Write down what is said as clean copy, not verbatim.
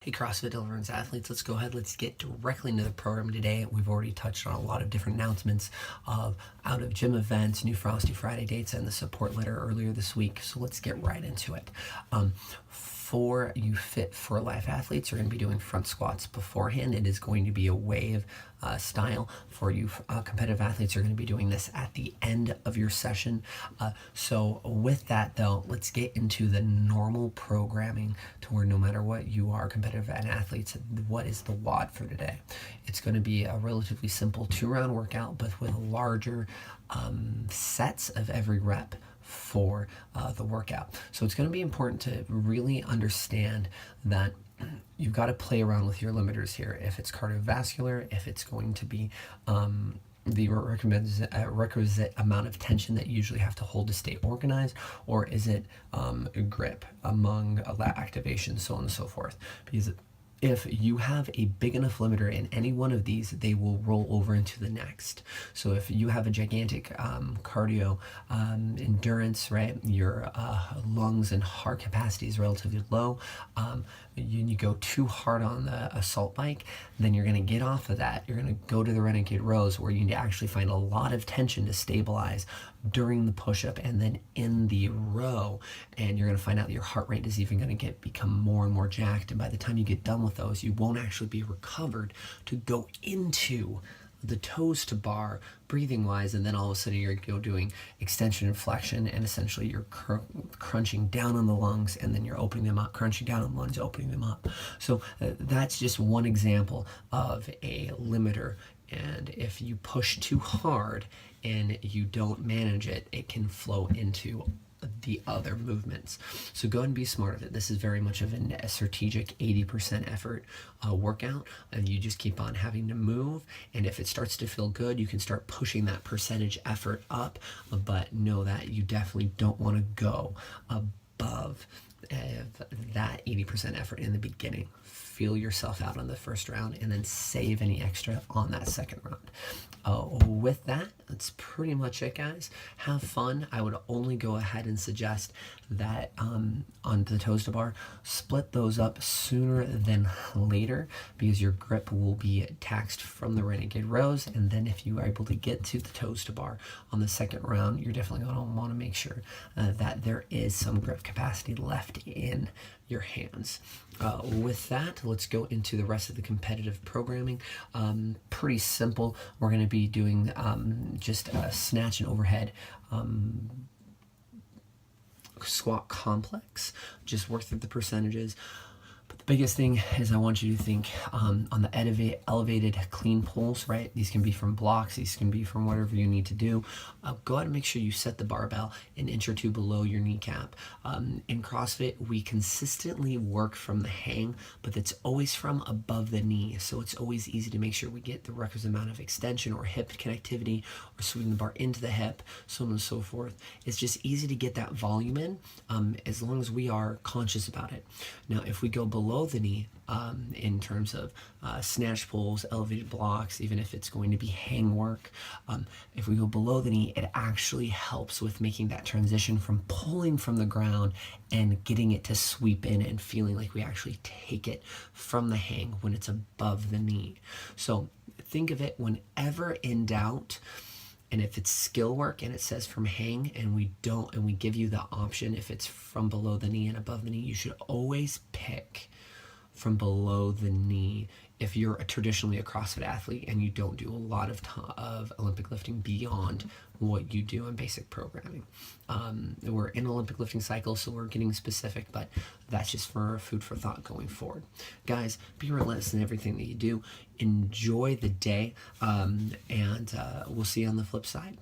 Hey, CrossFit Deliverance athletes, let's go ahead. Let's get directly into the program today. We've already touched on a lot of different announcements of out of gym events, new Frosty Friday dates, and the support letter earlier this week. So let's get right into it. For you Fit for Life athletes, you're going to be doing front squats beforehand. It is going to be a wave style. For you competitive athletes, you're going to be doing this at the end of your session. So with that though, let's get into the normal programming to where no matter what you are, competitive and athletes, what is the WOD for today? It's going to be a relatively simple 2-round workout, but with larger sets of every rep for the workout. So it's going to be important to really understand that you've got to play around with your limiters here. If it's cardiovascular, if it's going to be the requisite amount of tension that you usually have to hold to stay organized, or is it grip among lat activation, so on and so forth. Because if you have a big enough limiter in any one of these, they will roll over into the next. So if you have a gigantic cardio endurance, right, your lungs and heart capacity is relatively low, you go too hard on the assault bike, then you're going to get off of that. You're going to go to the renegade rows where you need to actually find a lot of tension to stabilize during the push-up and then in the row, and you're going to find out that your heart rate is even going to become more and more jacked, and by the time you get done with those, you won't actually be recovered to go into the toes to bar breathing wise, and then all of a sudden you're doing extension and flexion, and essentially you're crunching down on the lungs, and then you're opening them up, crunching down on the lungs, opening them up. So that's just one example of a limiter, and if you push too hard and you don't manage it, it can flow into the other movements. So go ahead and be smart of it. This is very much of a strategic 80% effort workout, and you just keep on having to move, and if it starts to feel good, you can start pushing that percentage effort up, but know that you definitely don't want to go above that 80% effort in the beginning. Feel yourself out on the first round and then save any extra on that second round. With that, that's pretty much it, guys. Have fun. I would only go ahead and suggest that on the toes to bar, split those up sooner than later, because your grip will be taxed from the renegade rows, and then if you are able to get to the toes to bar on the second round, you're definitely going to want to make sure that there is some grip capacity left in your hands. With that, let's go into the rest of the competitive programming. Pretty simple. We're going to be doing just a snatch and overhead squat complex. Just work through the percentages. But the biggest thing is I want you to think on the elevated clean pulls, right? These can be from blocks, these can be from whatever you need to do. Go ahead and make sure you set the barbell an inch or two below your kneecap. In CrossFit, we consistently work from the hang, but it's always from above the knee. So it's always easy to make sure we get the requisite amount of extension or hip connectivity, or swing the bar into the hip, so on and so forth. It's just easy to get that volume in as long as we are conscious about it. Now, if we go below the knee in terms of snatch pulls, elevated blocks, even if it's going to be hang work, if we go below the knee, it actually helps with making that transition from pulling from the ground and getting it to sweep in and feeling like we actually take it from the hang when it's above the knee. So think of it whenever in doubt. And if it's skill work and it says from hang, and we give you the option if it's from below the knee and above the knee, you should always pick from below the knee if you're traditionally a CrossFit athlete and you don't do a lot of Olympic lifting beyond what you do in basic programming. We're in Olympic lifting cycle, so we're getting specific, but that's just for food for thought going forward. Guys, be relentless in everything that you do. Enjoy the day, and we'll see you on the flip side.